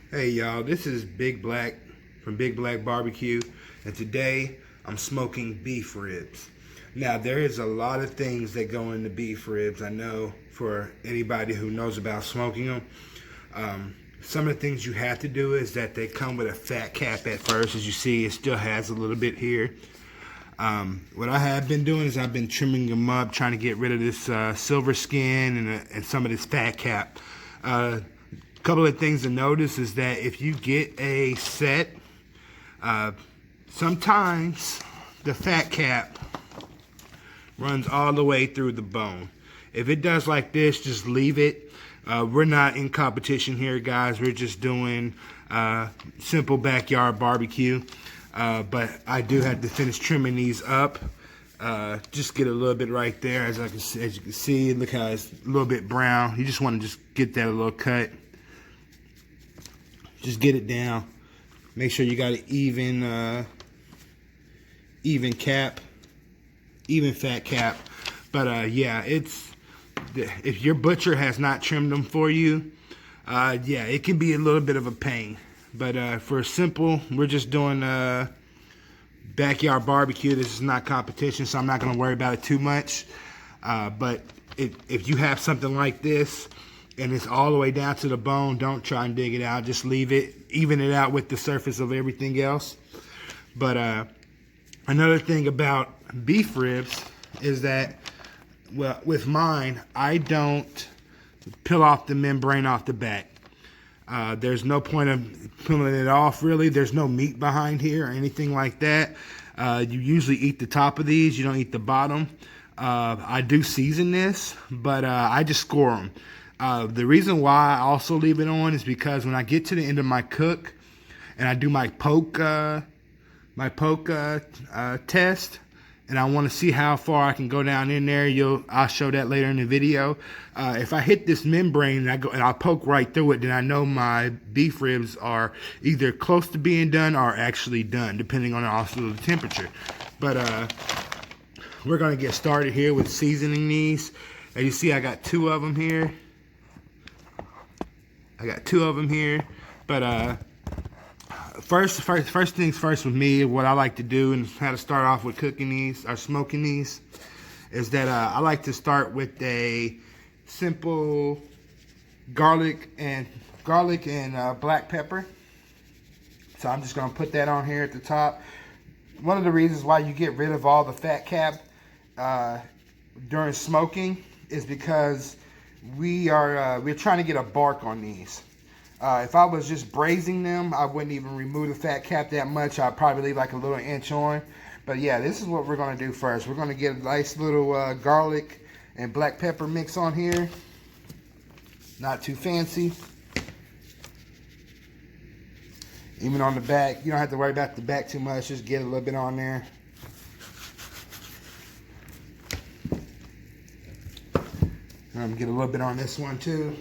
Hey y'all, this is Big Black from Big Black Barbecue, and today I'm smoking beef ribs. Now there is a lot of things that go into beef ribs. I know for anybody who knows about smoking them. Some of the things you have to do is that they come with a fat cap at first. As you see, it still has a little bit here. What I have been doing is I've been trimming them up, trying to get rid of this silver skin and some of this fat cap. Couple of things to notice is that if you get a set, sometimes the fat cap runs all the way through the bone. If it does like this, just leave it. We're not in competition here, guys. We're just doing simple backyard barbecue. But I do have to finish trimming these up. Just get a little bit right there. As you can see, look how it's a little bit brown. You just want to just get that a little cut. Just get it down. Make sure you got an even cap, even fat cap. But yeah, if your butcher has not trimmed them for you, yeah, it can be a little bit of a pain. But for simple, we're just doing backyard barbecue. This is not competition, so I'm not going to worry about it too much. But if you have something like this, and it's all the way down to the bone, don't try and dig it out. Just leave it, even it out with the surface of everything else. But another thing about beef ribs is that, well, with mine, I don't peel off the membrane off the back. There's no point of peeling it off, really. There's no meat behind here or anything like that. You usually eat the top of these. You don't eat the bottom. I do season this, but I just score them. The reason why I also leave it on is because when I get to the end of my cook and I do my poke test, and I want to see how far I can go down in there, I'll show that later in the video. If I hit this membrane and I'll poke right through it, then I know my beef ribs are either close to being done or actually done, depending on also the temperature. But we're gonna get started here with seasoning these. As you see, I got two of them here. But first things first with me, what I like to do and how to start off with cooking these or smoking these is that I like to start with a simple garlic and black pepper. So I'm just gonna put that on here at the top. One of the reasons why you get rid of all the fat cap during smoking is because we're trying to get a bark on these. If I was just braising them, I wouldn't even remove the fat cap that much. I'd probably leave like a little inch on. But yeah, this is what we're going to do first. We're going to get a nice little garlic and black pepper mix on here. Not too fancy. Even on the back, you don't have to worry about the back too much. Just get a little bit on there. Get a little bit on this one too.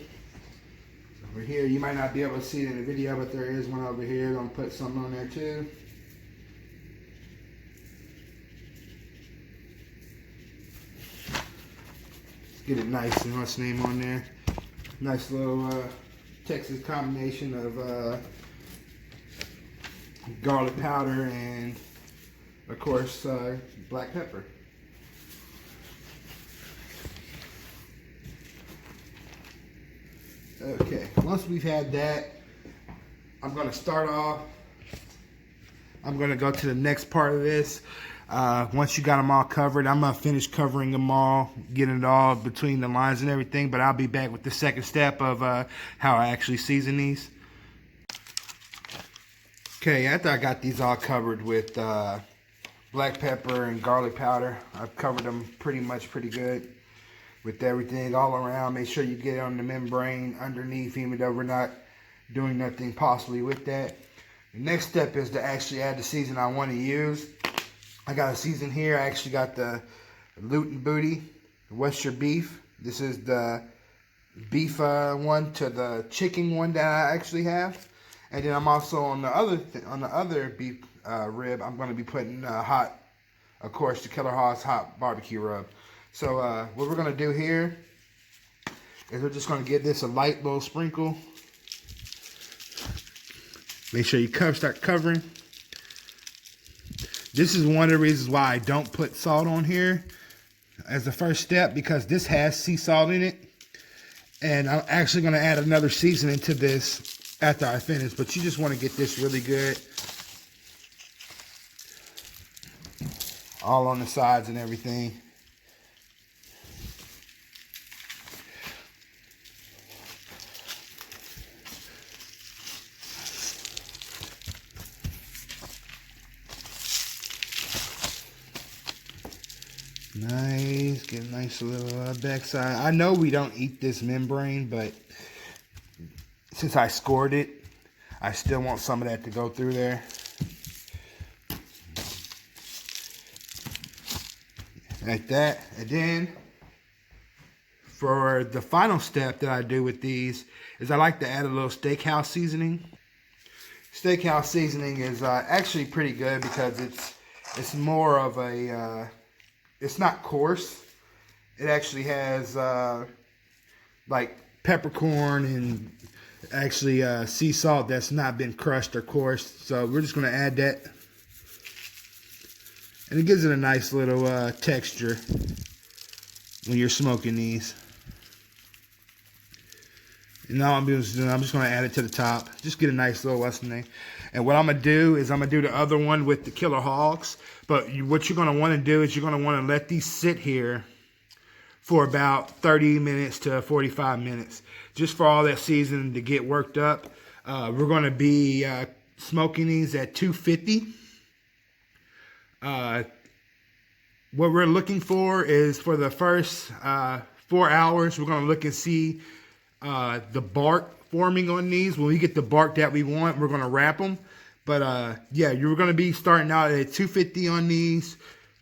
Over here, you might not be able to see it in the video, but there is one over here. I'm gonna put some on there too. Get it nice and what's the name on there. Nice little Texas combination of garlic powder and, of course, black pepper. Okay, once we've had that, I'm going to start off. I'm going to go to the next part of this. Once you got them all covered, I'm going to finish covering them all, getting it all between the lines and everything, but I'll be back with the second step of how I actually season these. Okay, after I got these all covered with black pepper and garlic powder, I've covered them pretty good. With everything all around, make sure you get on the membrane underneath, even though we're not doing nothing possibly with that. The next step is to actually add the season I want to use. I got a season here. I actually got the Loot and Booty, Western beef. This is the beef one to the chicken one that I actually have, and then I'm also on the other beef rib. I'm going to be putting hot, of course, the Killer Hogs hot barbecue rub. So what we're going to do here is we're just going to give this a light little sprinkle Make sure you start covering. This is one of the reasons why I don't put salt on here as the first step, because this has sea salt in it. And I'm actually going to add another seasoning to this after I finish. But you just want to get this really good. All on the sides and everything. Nice, get a nice little backside. I know we don't eat this membrane, but since I scored it, I still want some of that to go through there. Like that. And then for the final step that I do with these is I like to add a little steakhouse seasoning. Steakhouse seasoning is actually pretty good because it's more of a it's not coarse. It actually has like peppercorn and actually sea salt that's not been crushed or coarse. So we're just going to add that. And it gives it a nice little texture when you're smoking these. And now I'm just going to add it to the top. Just get a nice little western name. And what I'm going to do is I'm going to do the other one with the killer hogs. But what you're going to want to do is you're going to want to let these sit here for about 30 minutes to 45 minutes. Just for all that seasoning to get worked up. We're going to be smoking these at 250. What we're looking for is for the first 4 hours, we're going to look and see the bark forming on these. When we get the bark that we want, we're going to wrap them. But yeah, you're going to be starting out at 250 on these,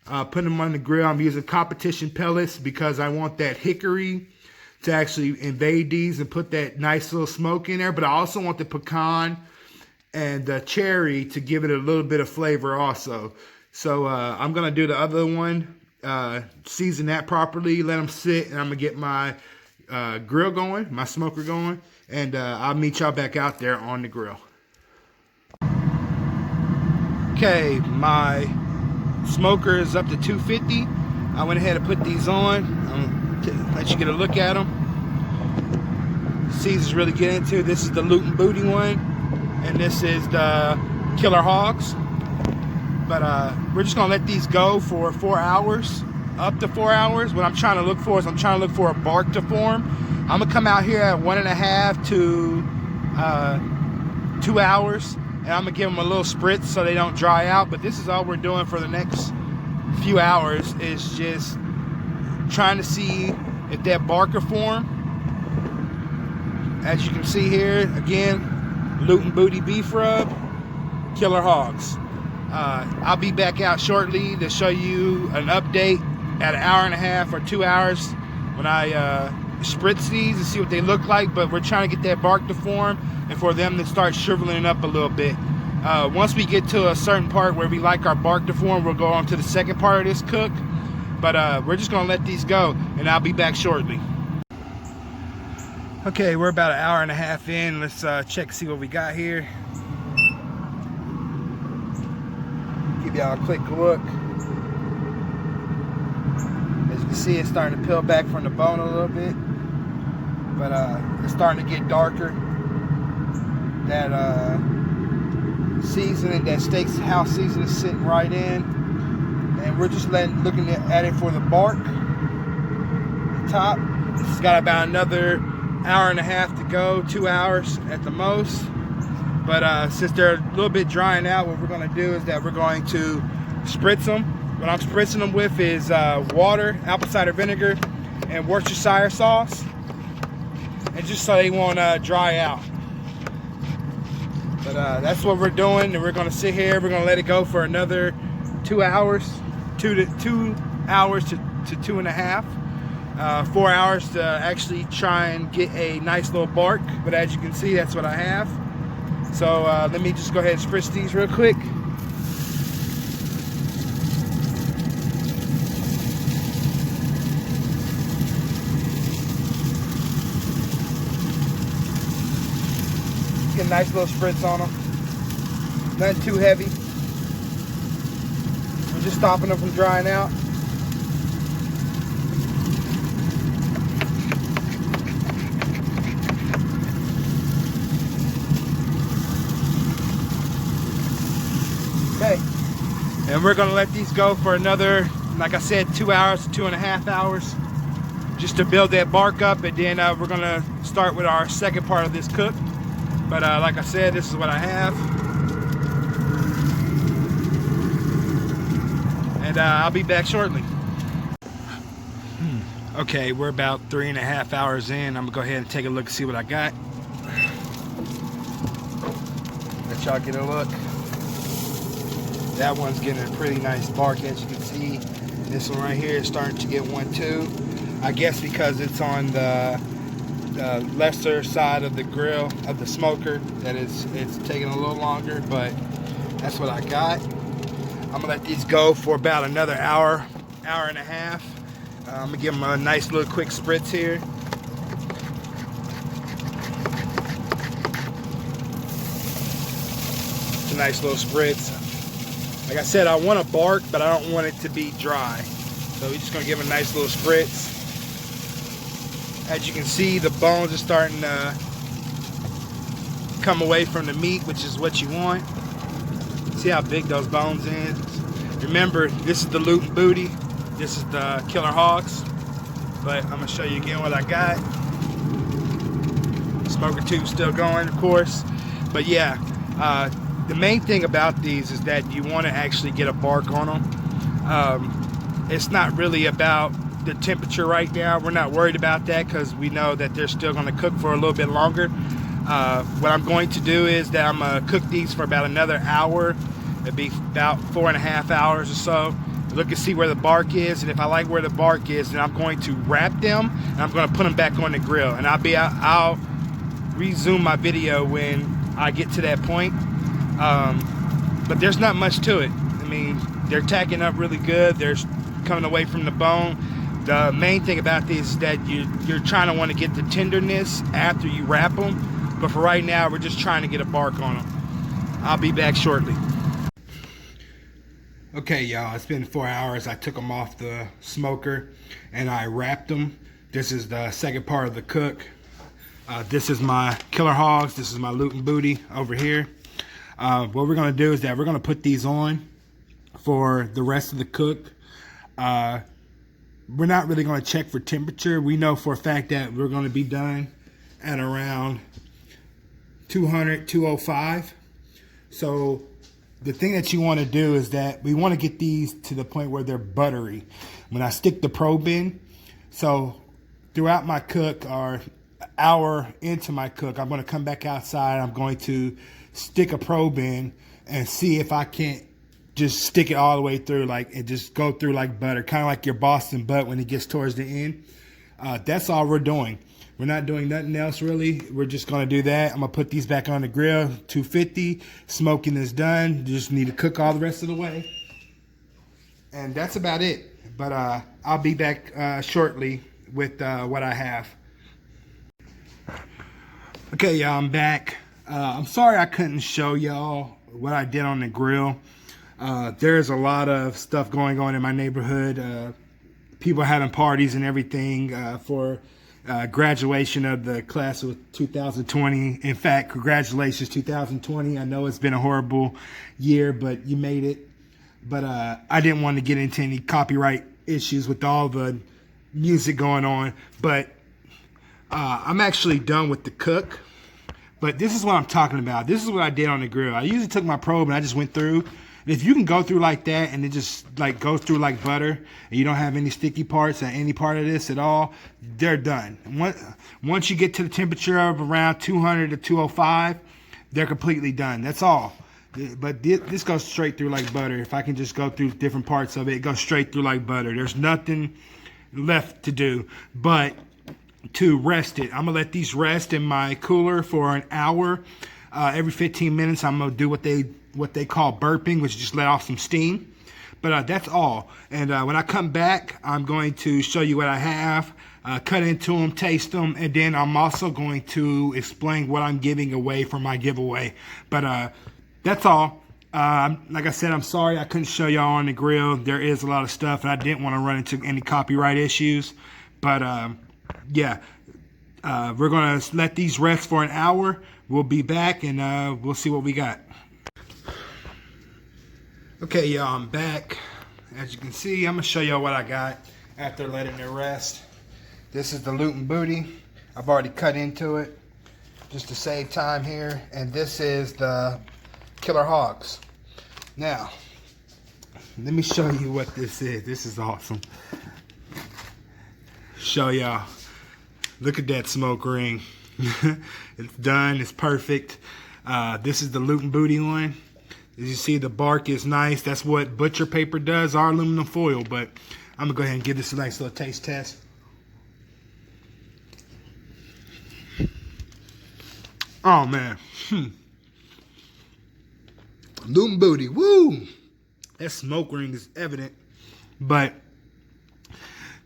putting them on the grill. I'm using competition pellets because I want that hickory to actually invade these and put that nice little smoke in there. But I also want the pecan and the cherry to give it a little bit of flavor also. So I'm going to do the other one, season that properly, let them sit, and I'm going to get my grill going, my smoker going, and I'll meet y'all back out there on the grill. Okay, my smoker is up to 250. I went ahead and put these on. Let you get a look at them. Seasons really get into. This is the Loot and Booty one, and this is the Killer Hogs. But we're just gonna let these go for 4 hours, up to 4 hours. What I'm trying to look for is I'm trying to look for a bark to form. I'm gonna come out here at 1.5 to 2 hours, and I'm gonna give them a little spritz so they don't dry out. But this is all we're doing for the next few hours, is just trying to see if that bark will form. As you can see here, again, Loot and Booty beef rub, Killer Hogs. I'll be back out shortly to show you an update at 1.5 or 2 hours when I spritz these and see what they look like. But we're trying to get that bark to form and for them to start shriveling up a little bit. Once we get to a certain part where we like our bark to form, we'll go on to the second part of this cook. But we're just gonna let these go, and I'll be back shortly. Okay, we're about 1.5 hours in. Let's check and see what we got here. Give y'all a quick look. As you can see, it's starting to peel back from the bone a little bit, but it's starting to get darker. That seasoning, that steakhouse seasoning, is sitting right in, and we're just looking at it for the bark. The top. This has got about another 1.5 hours to go, 2 hours at the most. But since they're a little bit drying out, what we're going to do is that we're going to spritz them. What I'm spritzing them with is water, apple cider vinegar, and Worcestershire sauce. And just so they won't dry out. But that's what we're doing, and we're going to sit here. We're going to let it go for another 2 hours, 2 hours to 2.5. 4 hours to actually try and get a nice little bark. But as you can see, that's what I have. So let me just go ahead and spritz these real quick. Get a nice little spritz on them. Nothing too heavy. We're just stopping them from drying out. Okay, and we're gonna let these go for another, like I said, 2 hours, 2.5 hours, just to build that bark up, and then we're gonna start with our second part of this cook. But like I said, this is what I have, and I'll be back shortly. Okay, we're about 3.5 hours in. I'm gonna go ahead and take a look and see what I got. Let y'all get a look. That one's getting a pretty nice bark, as you can see. This one right here is starting to get one too. I guess because it's on the lesser side of the grill, of the smoker, that it's taking a little longer, but that's what I got. I'm gonna let these go for about another hour, hour and a half. I'm gonna give them a nice little quick spritz here. It's a nice little spritz. Like I said, I want a bark, but I don't want it to be dry. So we're just gonna give it a nice little spritz. As you can see, the bones are starting to come away from the meat, which is what you want. See how big those bones is? Remember, this is the loot and booty. This is the killer hogs. But I'm gonna show you again what I got. Smoker tube's still going, of course. But yeah, the main thing about these is that you want to actually get a bark on them. It's not really about the temperature right now. We're not worried about that because we know that they're still going to cook for a little bit longer. What I'm going to do is that I'm going to cook these for about another hour. It'd be about 4.5 hours or so. Look and see where the bark is, and if I like where the bark is, then I'm going to wrap them and I'm going to put them back on the grill. And I'll resume my video when I get to that point. But there's not much to it. I mean, they're tacking up really good. They're coming away from the bone. The main thing about these is that you're trying to want to get the tenderness after you wrap them. But for right now, we're just trying to get a bark on them. I'll be back shortly. Okay, y'all, it's been 4 hours. I took them off the smoker and I wrapped them. This is the second part of the cook. This is my killer hogs. This is my loot and booty over here. What we're gonna do is that we're gonna put these on for the rest of the cook. We're not really gonna check for temperature. We know for a fact that we're gonna be done at around 200, 205. So the thing that you want to do is that we want to get these to the point where they're buttery. When I stick the probe in, so throughout my cook or hour into my cook, I'm going to come back outside. I'm going to stick a probe in and see if I can't just stick it all the way through, like, and just go through like butter, kind of like your Boston butt when it gets towards the end. That's all we're doing. We're not doing nothing else really. We're just gonna do that. I'm gonna put these back on the grill, 250. Smoking is done. Just need to cook all the rest of the way. And that's about it. But I'll be back shortly with what I have. Okay, y'all, I'm back. I'm sorry I couldn't show y'all what I did on the grill. There's a lot of stuff going on in my neighborhood. People having parties and everything for graduation of the class of 2020. In fact, congratulations 2020. I know it's been a horrible year, but you made it. But I didn't want to get into any copyright issues with all the music going on. But I'm actually done with the cook. But this is what I'm talking about. This is what I did on the grill. I usually took my probe and I just went through. If you can go through like that and it just like goes through like butter and you don't have any sticky parts or any part of this at all, they're done. Once you get to the temperature of around 200 to 205, they're completely done. That's all. But this goes straight through like butter. If I can just go through different parts of it, it goes straight through like butter. There's nothing left to do but to rest it. I'm gonna let these rest in my cooler for an hour. Every 15 minutes, I'm gonna do what they call burping, which is just let off some steam. But that's all. And when I come back, I'm going to show you what I have, cut into them, taste them, and then I'm also going to explain what I'm giving away for my giveaway. But that's all. Like I said, I'm sorry I couldn't show y'all on the grill. There is a lot of stuff, and I didn't want to run into any copyright issues. But yeah, we're gonna let these rest for an hour. We'll be back, and we'll see what we got. Okay, y'all, I'm back. As you can see, I'm gonna show y'all what I got after letting it rest. This is the Luton Booty. I've already cut into it just to save time here. And this is the Killer Hogs. Now, let me show you what this is. This is awesome. Show y'all. Look at that smoke ring. It's done. It's perfect. This is the Luton Booty one. As you see, the bark is nice. That's what butcher paper does, our aluminum foil. But I'm going to go ahead and give this a nice little taste test. Oh, man. Luton Booty. Woo! That smoke ring is evident. But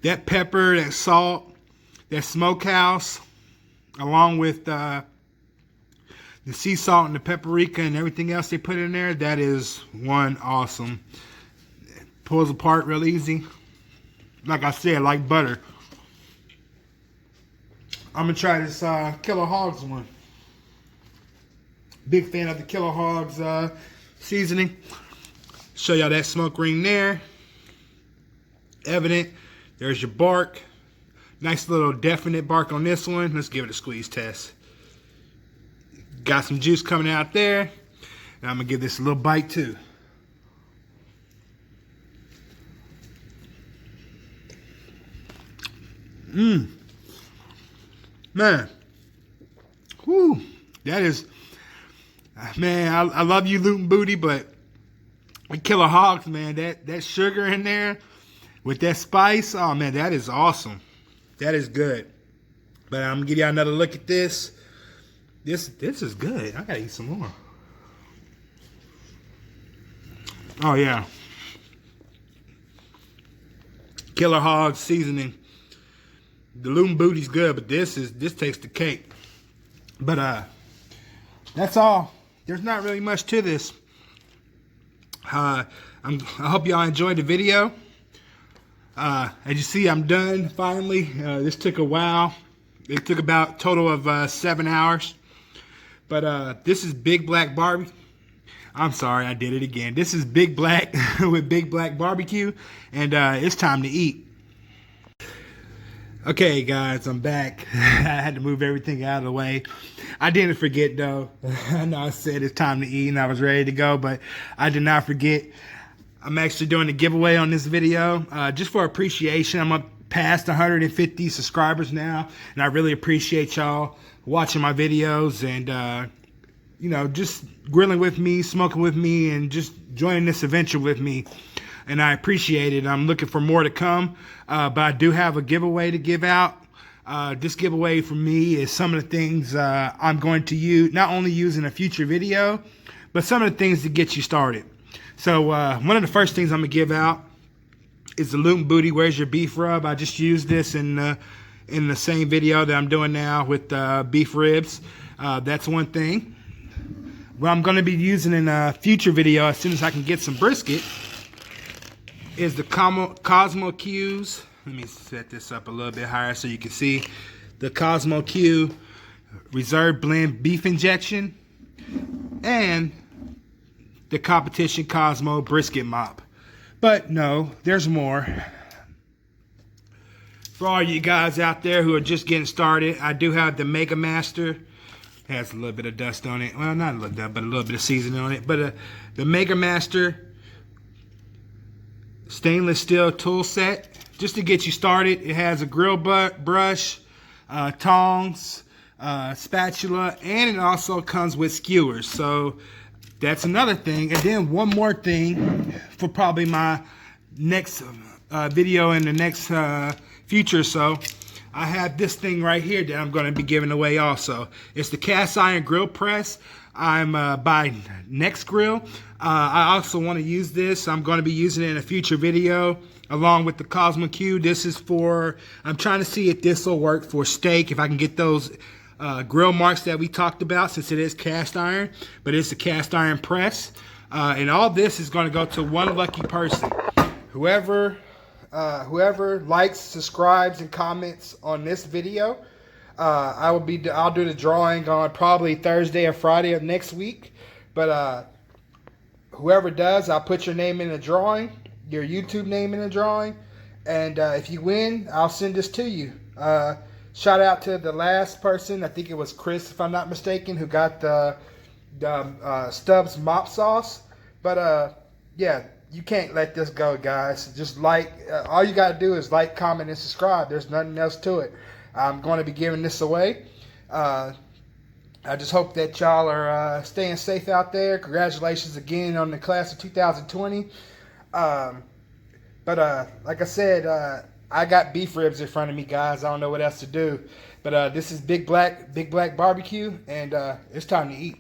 that pepper, that salt, that smokehouse, along with the sea salt and the paprika and everything else they put in there, that is one awesome. It pulls apart real easy. Like I said, like butter. I'm going to try this Killer Hogs one. Big fan of the Killer Hogs seasoning. Show y'all that smoke ring there. Evident. There's your bark. Nice little definite bark on this one. Let's give it a squeeze test. Got some juice coming out there. And I'm going to give this a little bite too. Man. Whew. That is... Man, I love you, Luton Booty, but Killer Hogs, man, that sugar in there with that spice, oh man, that is awesome. That is good. But I'm gonna give y'all another look at this. This is good. I gotta eat some more. Oh yeah. Killer Hogs seasoning. The Luton Booty's good, but this takes the cake. But that's all. There's not really much to this. I hope y'all enjoyed the video. As you see, I'm done finally. This took a while. It took about a total of 7 hours. But this is Big Black Barbecue. I'm sorry, I did it again. This is Big Black with Big Black Barbecue. And it's time to eat. Okay, guys, I'm back. I had to move everything out of the way. I didn't forget, though. I know I said it's time to eat and I was ready to go, but I did not forget. I'm actually doing a giveaway on this video just for appreciation. I'm up past 150 subscribers now, and I really appreciate y'all watching my videos and, you know, just grilling with me, smoking with me, and just joining this adventure with me. And I appreciate it. I'm looking for more to come, but I do have a giveaway to give out. This giveaway for me is some of the things I'm going to use, not only use in a future video, but some of the things to get you started. So one of the first things I'm going to give out is the Luton Booty Where's Your Beef Rub. I just used this in the same video that I'm doing now with beef ribs. That's one thing. What I'm going to be using in a future video as soon as I can get some brisket is the Cosmo Q's. Let me set this up a little bit higher so you can see the Cosmo Q Reserve Blend Beef Injection and the Competition Cosmo Brisket Mop. But no, there's more. For all you guys out there who are just getting started, I do have the Mega Master. It has a little bit of dust on it. Well, not a little dust, but a little bit of seasoning on it. But the Mega Master stainless steel tool set, just to get you started. It has a grill brush, tongs, spatula, and it also comes with skewers. So that's another thing. And then one more thing for probably my next video in the next future or so. I have this thing right here that I'm going to be giving away also. It's the cast iron grill press. I'm by Next Grill. I also want to use this. I'm going to be using it in a future video along with the Cosmo Q. This is for, I'm trying to see if this will work for steak, if I can get those grill marks that we talked about, since it is cast iron, but it's a cast iron press. And all this is going to go to one lucky person. Whoever likes, subscribes, and comments on this video, I'll do the drawing on probably Thursday or Friday of next week. But whoever does, I'll put your name in the drawing, your YouTube name in the drawing, and if you win, I'll send this to you. Shout out to the last person, I think it was Chris, if I'm not mistaken, who got the Stubbs mop sauce. But yeah, you can't let this go, guys. Just all you got to do is like, comment, and subscribe. There's nothing else to it. I'm going to be giving this away. I just hope that y'all are staying safe out there. Congratulations again on the class of 2020. But like I said, I got beef ribs in front of me, guys. I don't know what else to do. But this is Big Black Barbecue, and it's time to eat.